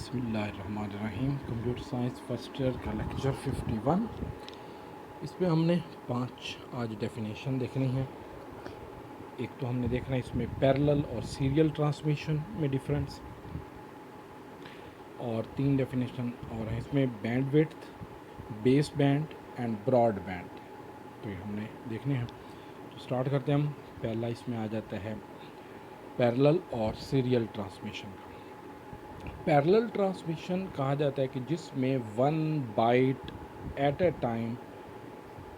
बिस्मिल्लाहिर्रहमानिर्रहीम। Computer science first year का lecture 51। इसमें हमने 5 आज डेफिनेशन देखनी है। एक तो हमने देखना है इसमें पैरेलल और सीरियल ट्रांसमिशन में डिफरेंस, और 3 डेफिनेशन और हैं इसमें bandwidth, base band and broad band. तो ये हमने देखने हैं। तो स्टार्ट करते हैं हम। पहला इसमें आ जाता है पैरेलल और सीरियल ट्रांसमिशन का। पैरेलल ट्रांसमिशन कहा जाता है कि जिसमें 1 byte at a time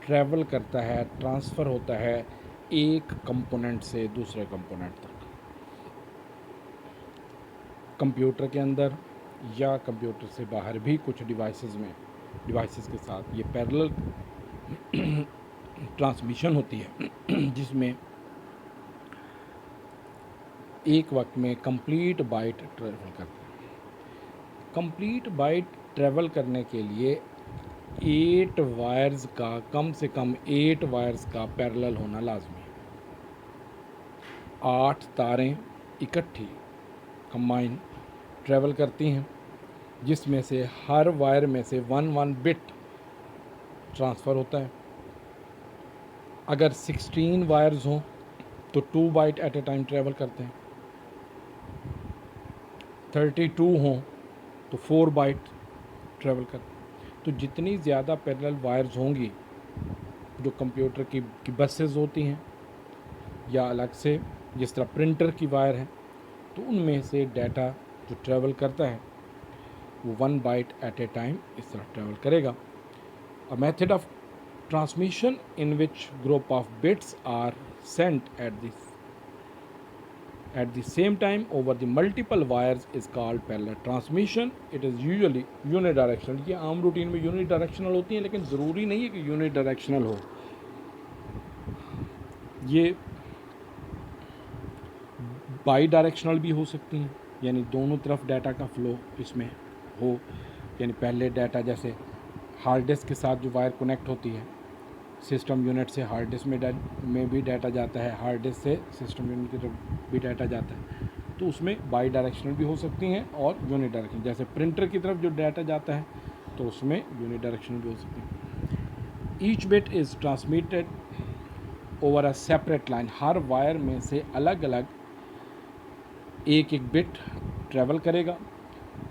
travel करता है, ट्रांसफ़र होता है एक कंपोनेंट से दूसरे कंपोनेंट तक, कंप्यूटर के अंदर या कंप्यूटर से बाहर भी कुछ डिवाइसेस के साथ ये पैरेलल ट्रांसमिशन होती है जिसमें एक वक्त में कंप्लीट बाइट ट्रैवल करता है। कंप्लीट बाइट ट्रैवल करने के लिए 8 वायर्स का, कम से कम 8 वायर्स का पैरेलल होना लाजमी है। 8 तारें इकट्ठी कंबाइन ट्रैवल करती हैं, जिसमें से हर वायर में से 1 बिट ट्रांसफ़र होता है। अगर 16 वायर्स हों तो 2 byte at a time travel करते हैं। 32 हों तो 4 बाइट ट्रैवल करते हैं। तो जितनी ज़्यादा पैरेलल वायर्स होंगी, जो कंप्यूटर की बसेस होती हैं या अलग से जिस तरह प्रिंटर की वायर है, तो उनमें से डाटा जो ट्रैवल करता है वो 1 बाइट एट ए टाइम इस तरह ट्रैवल करेगा। A method of transmission in which group of bits are sent at the same time over the multiple wires is called parallel transmission. It is usually unidirectional. ये आम routine में unidirectional होती हैं, लेकिन ज़रूरी नहीं है कि यूनिडायरेक्शनल हो। ये बाई डायरेक्शनल भी हो सकती हैं, यानी दोनों तरफ डाटा का फ्लो इसमें हो। यानी पहले डाटा, जैसे हार्ड डिस्क के साथ जो वायर कनेक्ट होती है, सिस्टम यूनिट से हार्ड डिस्क में भी डाटा जाता है, हार्ड डिस्क से सिस्टम यूनिट की तरफ भी डाटा जाता है। तो उसमें बाई डायरेक्शनल भी हो सकती हैं और यूनिडायरेक्शनल। जैसे प्रिंटर की तरफ जो डाटा जाता है तो उसमें यूनिडायरेक्शनल भी हो सकती है। Each bit is transmitted over a separate line. Her wire में से अलग अलग एक एक बिट ट्रैवल करेगा।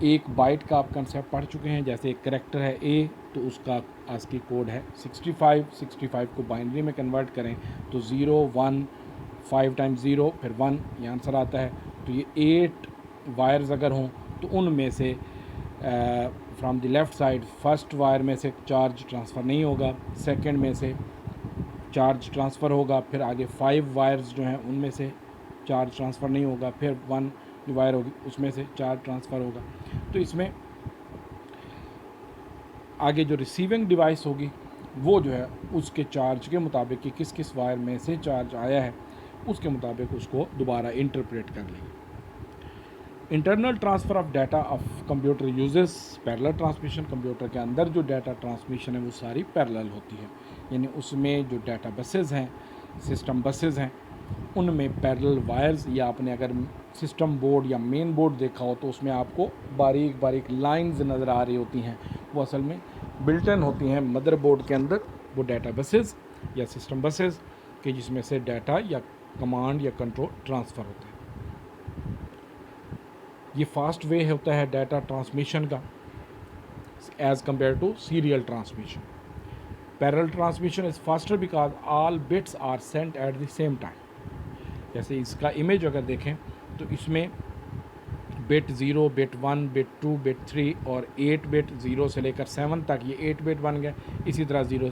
एक बाइट का आप कंसेप्ट पढ़ चुके हैं। जैसे एक करैक्टर है ए, तो उसका आस्की कोड है 65 को बाइनरी में कन्वर्ट करें तो 0 1 5 टाइम्स 0 फिर 1 ये आंसर आता है। तो ये 8 वायर्स अगर हों तो उनमें से from the left side first wire में से चार्ज ट्रांसफ़र नहीं होगा, सेकंड में से चार्ज ट्रांसफ़र होगा, फिर आगे 5 वायर्स जो हैं उनमें से चार्ज ट्रांसफ़र नहीं होगा, फिर 1 जो वायर होगी उसमें से चार्ज ट्रांसफ़र होगा। तो इसमें आगे जो रिसीविंग डिवाइस होगी वो जो है उसके चार्ज के मुताबिक कि किस किस वायर में से चार्ज आया है, उसके मुताबिक उसको दोबारा इंटरप्रेट कर लेंगे। Internal transfer of data of computer uses parallel transmission. Computer के अंदर जो डाटा ट्रांसमिशन है वो सारी पैरेलल होती है, यानी उसमें जो डाटा बसेस हैं, सिस्टम बसेस हैं, उनमें पैरेलल वायर्स, या आपने अगर सिस्टम बोर्ड या मेन बोर्ड देखा हो तो उसमें आपको बारीक बारीक लाइंस नज़र आ रही होती हैं, वो असल में बिल्टन होती हैं मदरबोर्ड के अंदर, वो डाटा बसेस या सिस्टम बसेस कि जिसमें से डाटा या कमांड या कंट्रोल ट्रांसफ़र होता है। ये फास्ट वे होता है डाटा ट्रांसमिशन का as compare to serial transmission. Parallel transmission is faster because all bits are sent at the same time. जैसे इसका इमेज अगर देखें तो इसमें बिट 0, बिट 1, बिट 2, बिट 3 और 8 बिट 0 से लेकर 7 तक ये 8 बिट बन गए। इसी तरह 0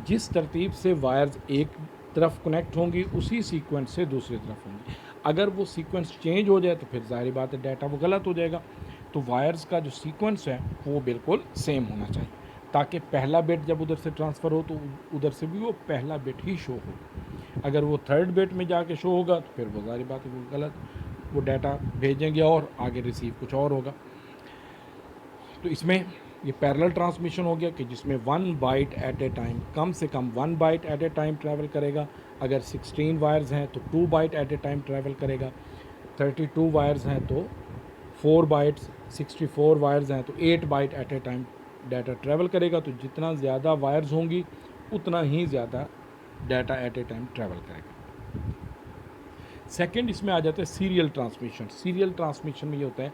जिस तरतीब से वायर्स एक तरफ कनेक्ट होंगी उसी सीक्वेंस से दूसरी तरफ होंगी। अगर वो सीक्वेंस चेंज हो जाए तो फिर जाहिर बात है डाटा वो गलत हो जाएगा। तो वायर्स का जो सीक्वेंस है वो बिल्कुल सेम होना चाहिए, ताकि पहला बिट जब उधर से ट्रांसफ़र हो तो उधर से भी वो पहला बिट ही शो हो। अगर वो थर्ड बिट में जाके शो होगा तो फिर वो जाहिर बात है वो गलत, वो डाटा भेजेंगे और आगे रिसीव कुछ और होगा। तो इसमें ये पैरेलल ट्रांसमिशन हो गया कि जिसमें 1 बाइट एट ए टाइम, कम से कम 1 byte at a time travel करेगा। अगर 16 वायर्स हैं तो 2 byte at a time travel करेगा। 32 वायर्स हैं तो 4 बाइट्स 64 वायर्स हैं तो 8 byte at a time data travel करेगा। तो जितना ज़्यादा वायर्स होंगी उतना ही ज़्यादा data at a time travel करेगा। सेकंड इसमें आ जाता है सीरियल ट्रांसमिशन। सीरियल ट्रांसमिशन में ये होता है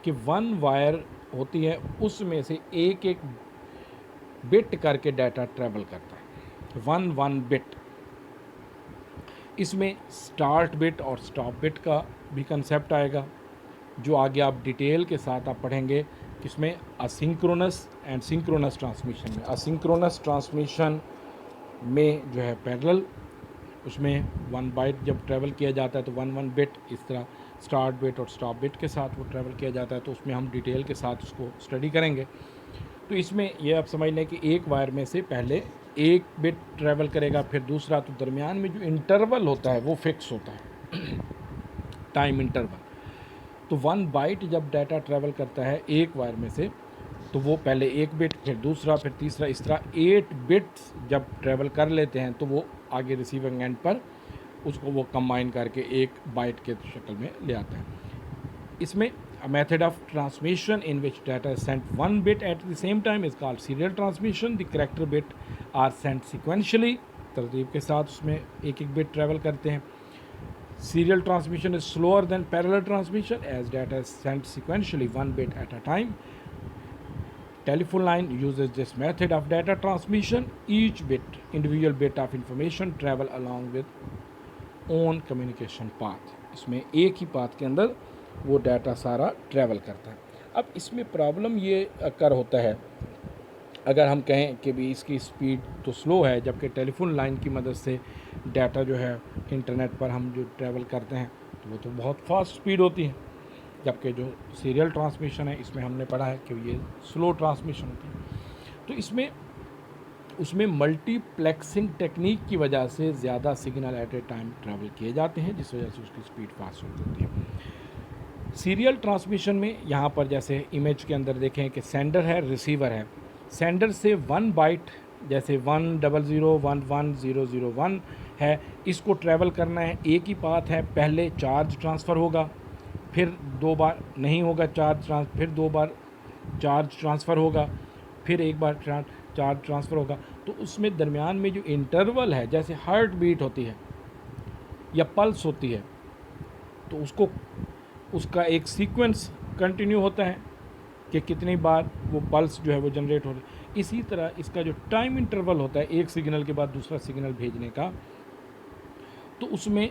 कि 1 वायर होती है, उसमें से एक एक बिट करके डाटा ट्रैवल करता है, 1 बिट। इसमें स्टार्ट बिट और स्टॉप बिट का भी कंसेप्ट आएगा, जो आगे आप डिटेल के साथ आप पढ़ेंगे। इसमें असिंक्रोनस एंड सिंक्रोनस ट्रांसमिशन में, असिंक्रोनस ट्रांसमिशन में जो है पैरेलल, उसमें 1 बाइट जब ट्रैवल किया जाता है तो 1 बिट इस तरह स्टार्ट बिट और स्टॉप बिट के साथ वो ट्रैवल किया जाता है। तो उसमें हम डिटेल के साथ उसको स्टडी करेंगे। तो इसमें ये आप समझ लें कि एक वायर में से पहले एक बिट ट्रैवल करेगा, फिर दूसरा, तो दरमियान में जो इंटरवल होता है वो फिक्स होता है, टाइम इंटरवल। तो 1 बाइट जब डाटा ट्रैवल करता है एक वायर में से, तो वो पहले एक बिट, फिर दूसरा, फिर तीसरा, इस तरह 8 बिट्स जब ट्रैवल कर लेते हैं तो वो आगे रिसीविंग एंड पर उसको वो कंबाइन करके एक बाइट के शक्ल में ले आता है। इसमें a method of transmission in which data is sent 1 bit at the same time is called serial transmission. The character bit are sent sequentially, तरतीब के साथ उसमें एक एक बिट ट्रैवल करते हैं। Serial transmission is slower than parallel transmission as data is sent sequentially 1 bit at a time. Telephone line uses this method of data transmission. Each bit, individual bit of information travel along with own communication path. इसमें एक ही path के अंदर वो data सारा travel करता है। अब इसमें प्रॉब्लम ये अकर होता है, अगर हम कहें कि भी इसकी स्पीड तो स्लो है, जबकि टेलीफोन लाइन की मदद से डाटा जो है इंटरनेट पर हम जो ट्रैवल करते हैं तो वो तो बहुत फास्ट स्पीड होती है, जबकि जो सीरियल ट्रांसमिशन है इसमें हमने पढ़ा है कि ये स्लो ट्रांसमिशन होती है। तो इसमें उसमें मल्टीप्लेक्सिंग टेक्निक की वजह से ज़्यादा signal at a time travel किए जाते हैं, जिस वजह से उसकी स्पीड फास्ट होती है। सीरियल ट्रांसमिशन में यहाँ पर जैसे इमेज के अंदर देखें कि सेंडर है, रिसीवर है। सेंडर से 1 बाइट, जैसे 100111001 है, इसको ट्रैवल करना है, एक ही पाथ है। पहले चार्ज ट्रांसफ़र होगा, फिर 2 बार नहीं होगा फिर 2 बार चार्ज ट्रांसफ़र होगा, फिर एक बार चार्ज ट्रांसफ़र होगा। तो उसमें दरमियान में जो इंटरवल है, जैसे हार्ट बीट होती है या पल्स होती है, तो उसका एक सीक्वेंस कंटिन्यू होता है कि कितनी बार वो पल्स जो है वो जनरेट हो रही है। इसी तरह इसका जो टाइम इंटरवल होता है एक सिग्नल के बाद दूसरा सिग्नल भेजने का, तो उसमें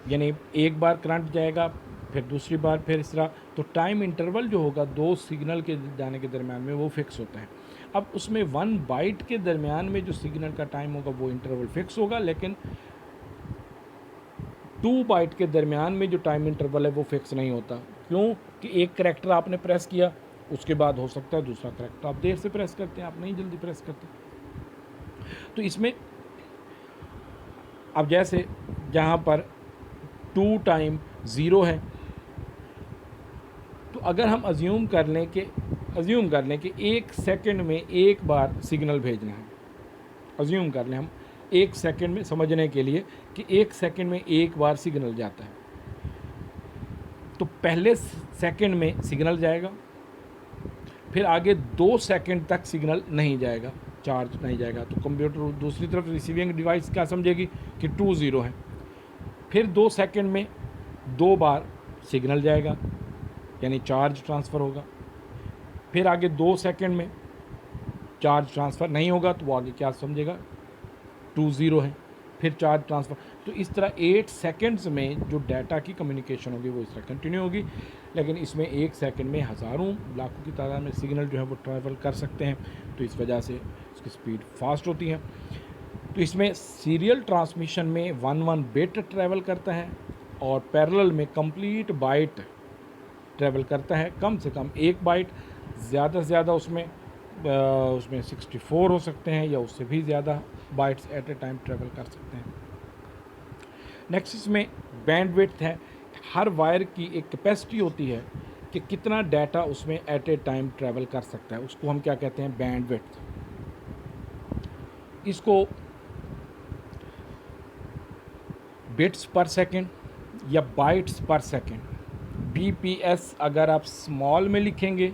यानी एक बार करंट जाएगा, फिर दूसरी बार, फिर इस तरह। तो टाइम इंटरवल जो होगा 2 सिग्नल के जाने के दरमियान में वो फिक्स होता है। अब उसमें 1 बाइट के दरमियान में जो सिग्नल का टाइम होगा वो इंटरवल फिक्स होगा, लेकिन 2 बाइट के दरमियान में जो टाइम इंटरवल है वो फिक्स नहीं होता। क्यों? कि एक करैक्टर आपने प्रेस किया, उसके बाद हो सकता है दूसरा करैक्टर आप देर से प्रेस करते हैं, आप नहीं जल्दी प्रेस करते। तो इसमें अब जैसे जहाँ पर 2 टाइम 0 है, तो अगर हम अज्यूम कर लें कि 1 सेकंड में एक बार सिग्नल भेजना है, अज्यूम कर लें हम 1 सेकंड में, समझने के लिए कि 1 सेकंड में एक बार सिग्नल जाता है, तो पहले सेकंड में सिग्नल जाएगा, फिर आगे 2 सेकंड तक सिग्नल नहीं जाएगा, चार्ज नहीं जाएगा। तो कंप्यूटर दूसरी तरफ रिसीविंग डिवाइस क्या समझेगी कि 2 0 है। फिर 2 सेकंड में 2 बार सिग्नल जाएगा, यानी चार्ज ट्रांसफ़र होगा। फिर आगे 2 सेकंड में चार्ज ट्रांसफ़र नहीं होगा, तो वो आगे क्या समझेगा, 2 0 है। फिर चार्ज ट्रांसफ़र। तो इस तरह 8 सेकंड्स में जो डाटा की कम्युनिकेशन होगी वो इस तरह कंटिन्यू होगी। लेकिन इसमें 1 सेकंड में हज़ारों लाखों की तादाद में सिग्नल जो है वो ट्रैवल कर सकते हैं, तो इस वजह से उसकी स्पीड फास्ट होती है। तो इसमें सीरियल ट्रांसमिशन में 1 बिट ट्रैवल करता है और पैरेलल में कंप्लीट बाइट ट्रैवल करता है, कम से कम 1 बाइट, ज़्यादा से ज़्यादा उसमें 64 हो सकते हैं या उससे भी ज़्यादा bytes at a time travel कर सकते हैं। नेक्स्ट इसमें बैंडविड्थ है। हर वायर की एक कैपेसिटी होती है कि कितना डाटा उसमें एट ए टाइम ट्रैवल कर सकता है, उसको हम क्या कहते हैं, बैंडविड्थ। इसको बिट्स पर सेकंड या बाइट्स पर सेकंड BPS अगर आप स्मॉल में लिखेंगे,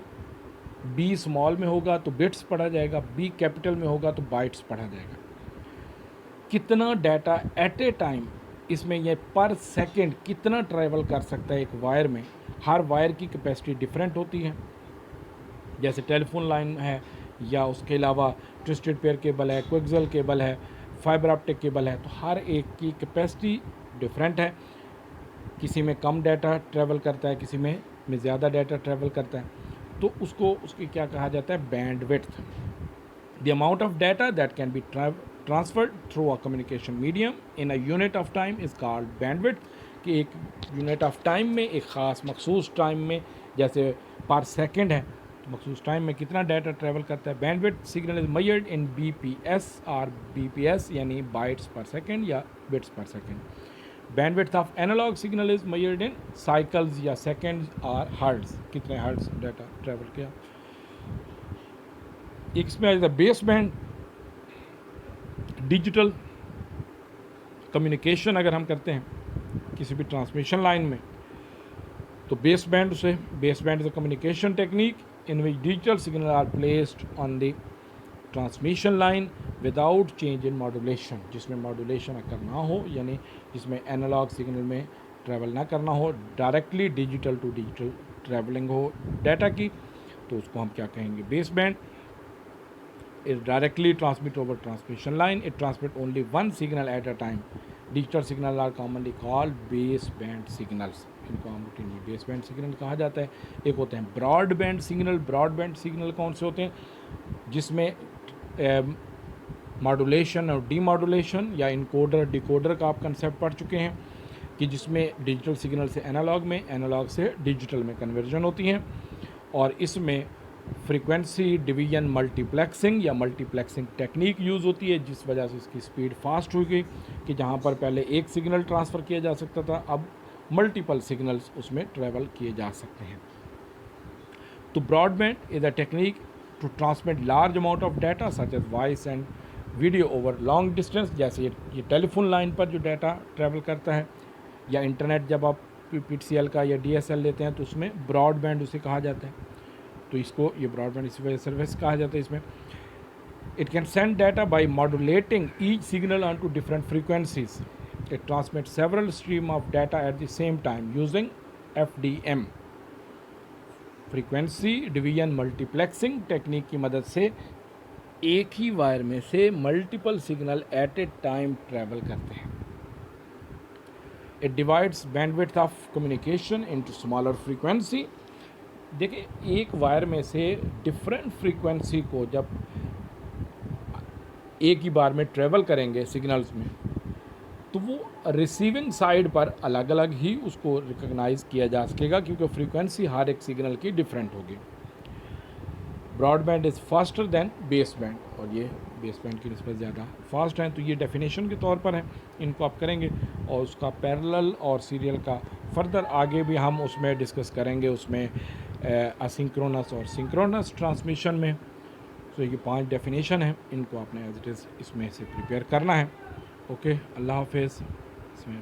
B स्मॉल में होगा तो बिट्स पढ़ा जाएगा, B कैपिटल में होगा तो बाइट्स पढ़ा जाएगा। कितना डाटा एट ए टाइम, इसमें ये पर सेकंड कितना ट्रैवल कर सकता है एक वायर में, हर वायर की कैपेसिटी डिफरेंट होती है। जैसे टेलीफोन लाइन है या उसके अलावा ट्विस्टेड पेयर केबल है, कोएक्सियल केबल है, फाइबर ऑप्टिक केबल है, तो हर एक की कैपेसिटी डिफरेंट है। किसी में कम डाटा ट्रैवल करता है, किसी में ज़्यादा डाटा ट्रैवल करता है, तो उसकी क्या कहा जाता है, bandwidth. The amount of data that can be transferred through a communication medium in a unit of time is called bandwidth. कि एक यूनिट ऑफ टाइम में, एक ख़ास मखसूस टाइम में, जैसे पर सेकंड है तो मखसूस टाइम में कितना डाटा ट्रैवल करता है। Bandwidth signal is measured in BPS और BPS यानी बाइट्स पर सेकंड या bits per second. Bandwidth of analogue signal is measured in cycles या सेकंड्स और हर्ट्ज, कितने हर्ट्ज डाटा ट्रैवल किया। इसमें as a base band digital communication अगर हम करते हैं किसी भी ट्रांसमिशन लाइन में, तो base band is a communication technique in which digital signal are placed on the transmission line without change in modulation, जिसमें मॉड्यूलेशन अगर ना हो, यानी जिसमें एनालॉग सिग्नल में ट्रैवल ना करना हो, directly digital to digital travelling हो डाटा की, तो उसको हम क्या कहेंगे, base band. It directly transmit over transmission line. It transmit only one signal at a time. Digital signal are commonly called baseband signals. इनको हम रूटीनली बेसबैंड सिग्नल कहा जाता है। एक होते हैं ब्रॉडबैंड सिग्नल। ब्रॉडबैंड सिग्नल कौन से होते हैं, जिसमें मॉड्यूलेशन और डीमॉड्यूलेशन या इनकोडर डिकोडर का आप कंसेप्ट पढ़ चुके हैं, कि जिसमें डिजिटल सिग्नल से एनालॉग में, एनालॉग से डिजिटल में कन्वर्जन होती हैं, और इसमें फ्रीक्वेंसी डिवीजन मल्टीप्लेक्सिंग या मल्टीप्लेक्सिंग टेक्निक यूज़ होती है, जिस वजह से इसकी स्पीड फास्ट हो गई, कि जहाँ पर पहले एक सिग्नल ट्रांसफ़र किया जा सकता था, अब मल्टीपल सिग्नल्स उसमें ट्रैवल किए जा सकते हैं। तो broadband is a technique to transmit large amount of data such as voice and video over long distance. जैसे ये टेलीफोन लाइन पर जो डाटा ट्रैवल करता है, या इंटरनेट जब आप PTCL का या DSL लेते हैं तो उसमें ब्रॉडबैंड उसे कहा जाता है। तो इसको ये ब्रॉडबैंड इसी वजह सर्विस कहा जाता है। इसमें it can send data by modulating each signal on to different frequencies. It transmit several stream of data at the same time using FDM frequency division multiplexing technique की मदद से एक ही वायर में से multiple signal at a time travel करते हैं। It divides bandwidth of communication into smaller frequency. देखिए, एक वायर में से डिफरेंट फ्रीक्वेंसी को जब एक ही बार में ट्रैवल करेंगे सिग्नल्स में, तो वो रिसीविंग साइड पर अलग अलग ही उसको रिकॉग्नाइज किया जा सकेगा, क्योंकि फ्रीक्वेंसी हर एक सिग्नल की डिफरेंट होगी। Broadband is faster than base band, और ये बेस बैंड की निस्बत ज़्यादा फास्ट हैं। तो ये डेफिनेशन के तौर पर है, इनको आप करेंगे, और उसका पैरेलल और सीरियल का फर्दर आगे भी हम उसमें डिस्कस करेंगे, उसमें असिंक्रोनस और सिंक्रोनस ट्रांसमिशन में। तो ये 5 डेफिनेशन हैं, इनको आपने एज इट इज़ इसमें से प्रिपेयर करना है। ओके, अल्लाह हाफिज़। इसमें